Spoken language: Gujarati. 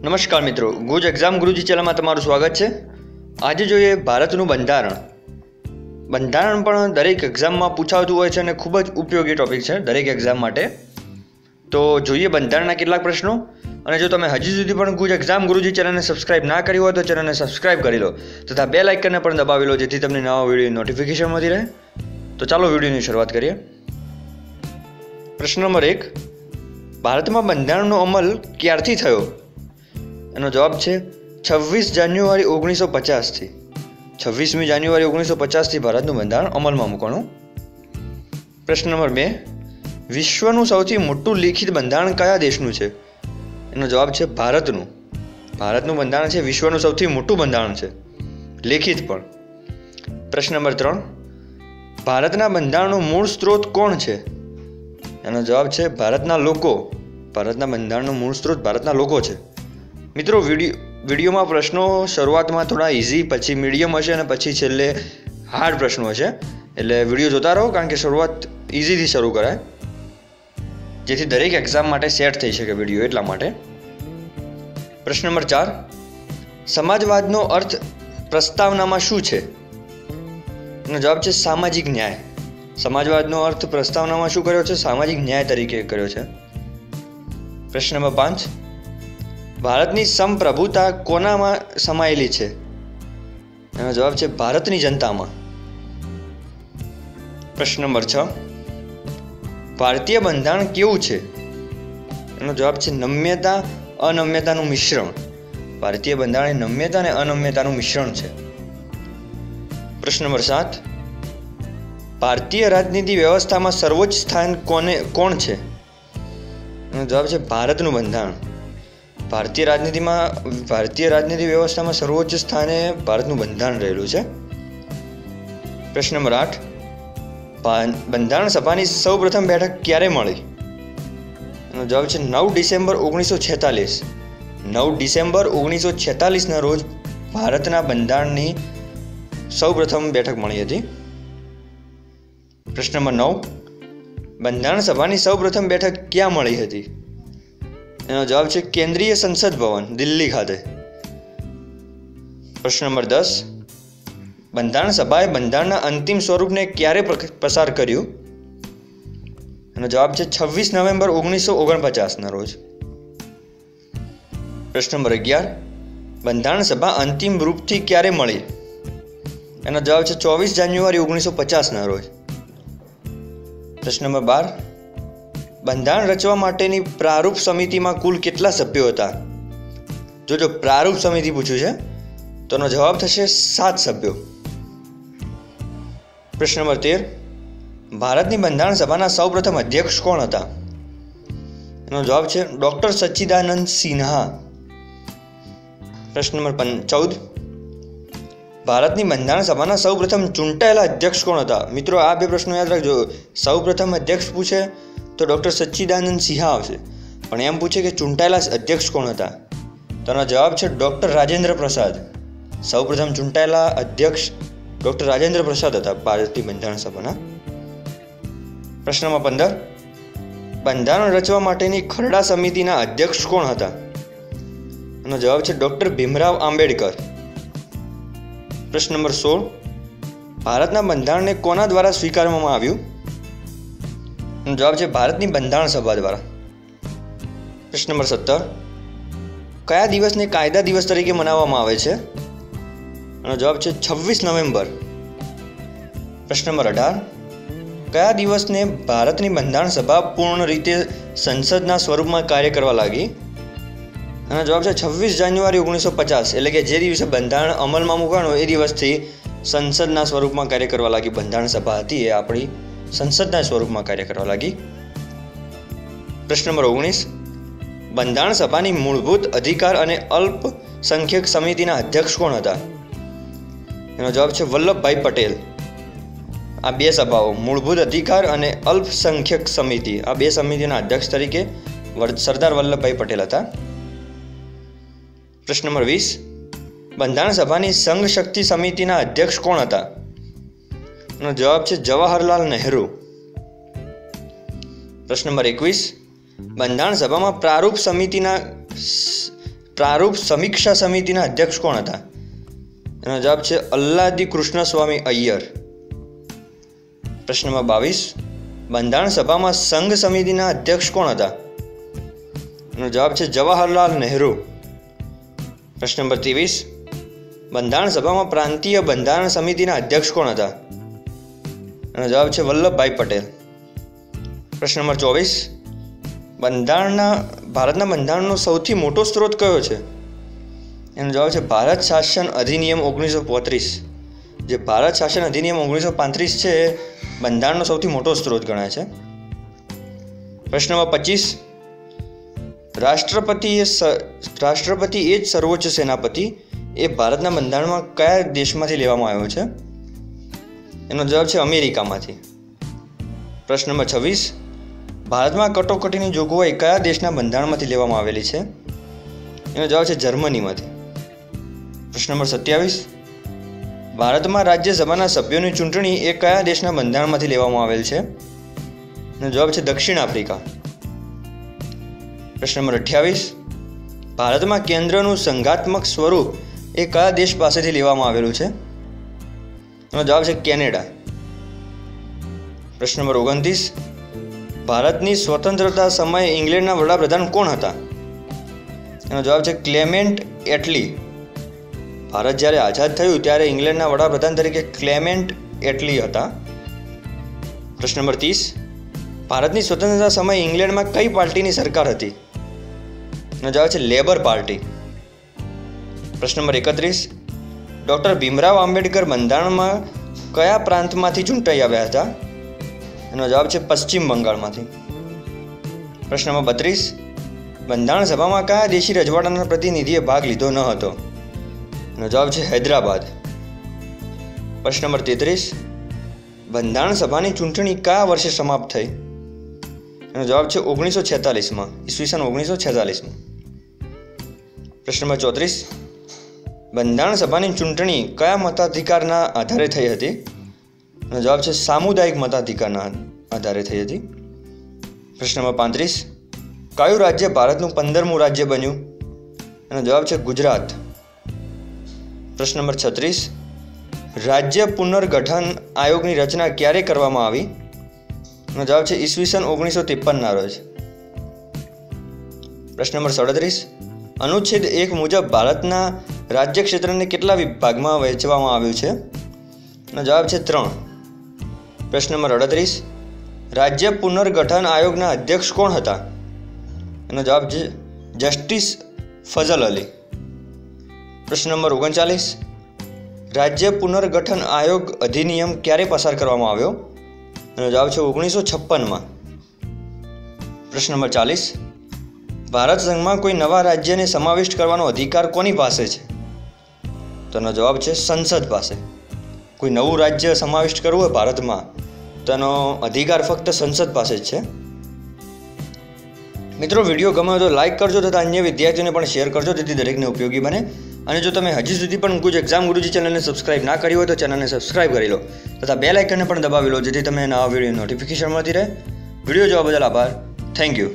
નમસ્કાર મિત્રો, ગુજ એક્ઝામ ગુરુજી ચેનલમાં તમારું સ્વાગત છે। આજે જોઈએ ભારતનું બંધારણ। બંધારણ પણ દરેક એક્ઝામમાં પૂછાતું હોય છે અને ખૂબ જ ઉપયોગી ટોપિક છે દરેક એક્ઝામ માટે। તો જોઈએ બંધારણના કેટલાક પ્રશ્નો। અને જો તમે હજી સુધી પણ ગુજ એક્ઝામ ગુરુજી ચેનલને સબસ્ક્રાઇબ ના કરી હોય તો ચેનલને સબસ્ક્રાઇબ કરી લો તથા બેલ આઇકનને પણ દબાવી લો જેથી તમને નવા વિડીયો નોટિફિકેશન મળતી રહે। તો ચાલો વિડીયોની શરૂઆત કરીએ। પ્રશ્ન નંબર 1, ભારતમાં બંધારણનો અમલ ક્યારથી થયો? એનો જવાબ છે 26 જાન્યુઆરી 1950થી। 26મી જાન્યુઆરી 1950થી ભારતનું બંધારણ અમલમાં મૂકવાનું। પ્રશ્ન નંબર 2, વિશ્વનું સૌથી મોટું લિખિત બંધારણ કયા દેશનું છે? એનો જવાબ છે ભારતનું। ભારતનું બંધારણ છે વિશ્વનું સૌથી મોટું બંધારણ છે, લેખિત પણ। પ્રશ્ન નંબર 3, ભારતના બંધારણનો મૂળ સ્ત્રોત કોણ છે? એનો જવાબ છે ભારતના લોકો। ભારતના બંધારણનો મૂળ સ્ત્રોત ભારતના લોકો છે। મિત્રો, વિડીયોમાં પ્રશ્નો શરૂઆતમાં થોડા ઇઝી, પછી મીડિયમ હશે અને પછી છેલ્લે હાર્ડ પ્રશ્નો હશે, એટલે વિડીયો જોતા રહો કારણ કે શરૂઆત ઇઝીથી શરૂ કરાય જેથી દરેક એક્ઝામ માટે સેટ થઈ શકે વિડીયો, એટલા માટે। પ્રશ્ન નંબર 4, સમાજવાદનો અર્થ પ્રસ્તાવનામાં શું છે? એનો જવાબ છે સામાજિક ન્યાય। સમાજવાદનો અર્થ પ્રસ્તાવનામાં શું કર્યો છે? સામાજિક ન્યાય તરીકે કર્યો છે। પ્રશ્ન નંબર 5, ભારતની સંપ્રભુતા કોનામાં સમાયેલી છે? એનો જવાબ છે ભારતની જનતામાં। પ્રશ્ન નંબર 6, ભારતીય બંધારણ કેવું છે? એનો જવાબ છે નમ્યતા અનમ્યતાનું મિશ્રણ। ભારતીય બંધારણ નમ્યતા અને અનમ્યતાનું મિશ્રણ છે। પ્રશ્ન નંબર 7, ભારતીય રાજનીતિ વ્યવસ્થામાં સર્વોચ્ચ સ્થાન કોણ છે? એનો જવાબ છે ભારતનું બંધારણ। ભારતીય રાજનીતિ વ્યવસ્થામાં સર્વોચ્ચ સ્થાને ભારતનું બંધારણ રહેલું છે। પ્રશ્ન નંબર 8, બંધારણ સભાની સૌપ્રથમ બેઠક ક્યારે મળી? એનો જવાબ છે 9 ડિસેમ્બર 1946। 9 ડિસેમ્બર 1946ના રોજ ભારતના બંધારણની સૌપ્રથમ બેઠક મળી હતી। પ્રશ્ન નંબર 9, બંધારણ સભાની સૌપ્રથમ બેઠક ક્યાં મળી હતી? એનો જવાબ છે કેન્દ્રીય સંસદ ભવન, દિલ્હી ખાતે। પ્રશ્ન નંબર 10, બંધારણ સભાએ બંધારણના અંતિમ સ્વરૂપને ક્યારે પસાર કર્યું? એનો જવાબ છે 26 નવેમ્બર 1949ના રોજ। પ્રશ્ન નંબર 11, બંધારણ સભા અંતિમ રૂપથી ક્યારે મળી? એનો જવાબ છે 24 જાન્યુઆરી 1950ના રોજ। પ્રશ્ન નંબર 12, બંધારણ રચવા માટેની પ્રારૂપ સમિતિમાં કુલ કેટલા સભ્યો હતા? જો પ્રારૂપ સમિતિ પૂછ્યું છે તો એનો જવાબ થશે 7 સભ્યો। પ્રશ્ન નંબર 13, ભારતની બંધારણ સભાના સૌપ્રથમ અધ્યક્ષ કોણ હતા? એનો જવાબ છે ડોક્ટર સચ્ચિદાનંદ સિન્હા। પ્રશ્ન નંબર 14, ભારતની બંધારણ સભાના સૌપ્રથમ ચૂંટાયેલા અધ્યક્ષ કોણ હતા? મિત્રો, આ બે પ્રશ્નો યાદ રાખજો। સૌપ્રથમ અધ્યક્ષ પૂછે તો ડોક્ટર સચ્ચિદાનંદ સિન્હા આવશે, પણ એમ પૂછે કે ચૂંટાયેલા અધ્યક્ષ કોણ હતા તો એનો જવાબ છે ડોક્ટર રાજેન્દ્ર પ્રસાદ। સૌપ્રથમ ચૂંટાયેલા અધ્યક્ષ ડોક્ટર રાજેન્દ્ર પ્રસાદ હતા ભારતની બંધારણ સભાના। પ્રશ્ન નંબર 15, બંધારણ રચવા માટેની ખરડા સમિતિના અધ્યક્ષ કોણ હતા? એનો જવાબ છે ડોક્ટર ભીમરાવ આંબેડકર। પ્રશ્ન નંબર 16, ભારતના બંધારણને કોના દ્વારા સ્વીકારવામાં આવ્યું? એનો જવાબ છે ભારતની બંધારણ સભા દ્વારા। પ્રશ્ન નંબર 17, કયા દિવસને કાયદા દિવસ તરીકે મનાવવામાં આવે છે? એનો જવાબ છે 26 નવેમ્બર। પ્રશ્ન નંબર 18, કયા દિવસને ભારતની બંધારણ સભા પૂર્ણ રીતે સંસદના સ્વરૂપમાં કાર્ય કરવા લાગી? એનો જવાબ છે 26 જાન્યુઆરી 1950, એટલે કે જે દિવસે બંધારણ અમલમાં મૂકવાનું એ દિવસથી સંસદના સ્વરૂપમાં કાર્ય કરવા લાગી બંધારણ સભા હતી, એ આપણી સંસદના સ્વરૂપમાં કાર્ય કરવા લાગી। પ્રશ્ન નંબર 19, બંધારણ સભાની મૂળભૂત અધિકાર અને અલ્પસંખ્યક સમિતિના અધ્યક્ષ કોણ હતા? એનો જવાબ છે વલ્લભભાઈ પટેલ। આ બે સભાઓ, મૂળભૂત અધિકાર અને અલ્પસંખ્યક સમિતિ, આ બે સમિતિના અધ્યક્ષ તરીકે સરદાર વલ્લભભાઈ પટેલ હતા। પ્રશ્ન નંબર 20, બંધારણ સભાની સંઘ શક્તિ સમિતિના અધ્યક્ષ કોણ હતા? એનો જવાબ છે જવાહરલાલ નહેરુ। પ્રશ્ન નંબર 21, બંધારણ સભામાં પ્રારૂપ પ્રારૂપ સમીક્ષા સમિતિના અધ્યક્ષ કોણ હતા? એનો જવાબ છે અલ્લાદી કૃષ્ણસ્વામી અય્યર. પ્રશ્ન નંબર 22, બંધારણ સભામાં સંઘ સમિતિના અધ્યક્ષ કોણ હતા? એનો જવાબ છે જવાહરલાલ નહેરુ. પ્રશ્ન નંબર 23, બંધારણ સભામાં પ્રાંતીય બંધારણ સમિતિના અધ્યક્ષ કોણ હતા? એનો જવાબ છે વલ્લભભાઈ પટેલ. પ્રશ્ન નંબર 24, ભારતના બંધારણનો સૌથી મોટો સ્ત્રોત કયો છે? એનો જવાબ છે ભારત શાસન અધિનિયમ 1935. જે ભારત શાસન અધિનિયમ 1935 છે એ બંધારણનો સૌથી મોટો સ્ત્રોત ગણાય છે. પ્રશ્ન નંબર 25, રાષ્ટ્રપતિ એ જ સર્વોચ્ચ સેનાપતિ એ ભારતના બંધારણમાં કયા દેશમાંથી લેવામાં આવ્યો છે? એનો જવાબ છે અમેરિકામાંથી. પ્રશ્ન નંબર 26, ભારતમાં કટોકટીની જોગવાઈ કયા દેશના બંધારણમાંથી લેવામાં આવેલી છે? એનો જવાબ છે જર્મનીમાંથી. પ્રશ્ન નંબર 27, ભારતમાં રાજ્યસભાના સભ્યોની ચૂંટણી એ કયા દેશના બંધારણમાંથી લેવામાં આવેલ છે? એનો જવાબ છે દક્ષિણ આફ્રિકા. પ્રશ્ન નંબર 28, ભારતમાં કેન્દ્રનું સંઘાત્મક સ્વરૂપ એ કયા દેશ પાસેથી લેવામાં આવેલું છે? એનો જવાબ છે કેનેડા. પ્રશ્ન નંબર 29, ભારતની સ્વતંત્રતા સમયે ઇંગ્લેન્ડના વડાપ્રધાન કોણ હતા? એનો જવાબ છે ક્લેમેન્ટ એટલી. ભારત જ્યારે આઝાદ થયું ત્યારે ઇંગ્લેન્ડના વડાપ્રધાન તરીકે ક્લેમેન્ટ એટલી હતા. પ્રશ્ન નંબર 30, ભારતની સ્વતંત્રતા સમયે ઇંગ્લેન્ડમાં કઈ પાર્ટીની સરકાર હતી? એનો જવાબ છે લેબર પાર્ટી. પ્રશ્ન નંબર 31, ડૉક્ટર ભીમરાવ આંબેડકર બંધારણમાં કયા પ્રાંતમાંથી ચૂંટાઈ આવ્યા હતા? એનો જવાબ છે પશ્ચિમ બંગાળમાંથી. પ્રશ્ન નંબર 32, બંધારણ સભામાં કયા દેશી રજવાડાના પ્રતિનિધિએ ભાગ લીધો ન હતો? એનો જવાબ છે હૈદરાબાદ. પ્રશ્ન નંબર 33, બંધારણ સભાની ચૂંટણી કયા વર્ષે સમાપ્ત થઈ? એનો જવાબ છે 1946માં, ઈસવીસન 1946માં. પ્રશ્ન નંબર 34, બંધારણ સભાની ચૂંટણી કયા મતાધિકારના આધારે થઈ હતી? એનો જવાબ છે સામુદાયિક મતાધિકારના આધારે થઈ હતી. પ્રશ્ન નંબર 35, કયું રાજ્ય ભારતનું 15મું રાજ્ય બન્યું? એનો જવાબ છે ગુજરાત. પ્રશ્ન નંબર 36, રાજ્ય પુનર્ગઠન આયોગની રચના ક્યારે કરવામાં આવી? એનો જવાબ છે ઈસવીસન 1953ના રોજ. પ્રશ્ન નંબર 37, અનુચ્છેદ 1 મુજબ ભારતના રાજ્ય ક્ષેત્રને કેટલા વિભાગમાં વહેંચવામાં આવ્યું છે? એનો જવાબ છે 3. પ્રશ્ન નંબર 38, રાજ્ય પુનર્ગઠન આયોગના અધ્યક્ષ કોણ હતા? એનો જવાબ છે જસ્ટિસ ફઝલ અલી. પ્રશ્ન નંબર 39, રાજ્ય પુનર્ગઠન આયોગ અધિનિયમ ક્યારે પસાર કરવામાં આવ્યો? એનો જવાબ છે 1956માં. પ્રશ્ન નંબર 40, ભારત સંઘમાં કોઈ નવા રાજ્યને સમાવિષ્ટ કરવાનો અધિકાર કોની પાસે છે? તો એનો જવાબ છે સંસદ પાસે. કોઈ નવું રાજ્ય સમાવિષ્ટ કરવું હોય ભારતમાં તો એનો અધિકાર ફક્ત સંસદ પાસે જ છે. મિત્રો, વિડીયો ગમ્યો તો લાઇક કરજો તથા અન્ય વિદ્યાર્થીઓને પણ શેર કરજો જેથી દરેકને ઉપયોગી બને. અને જો તમે હજી સુધી પણ ગુજ એક્ઝામ ગુરુજી ચેનલને સબસ્ક્રાઇબ ના કરી હોય તો ચેનલને સબસ્ક્રાઇબ કરી લો તથા બેલ આઇકનને પણ દબાવી લો જેથી તમને નવા વિડીયો નોટિફિકેશન મળતી રહે. વિડીયો જોવા બદલ આભાર. Thank you.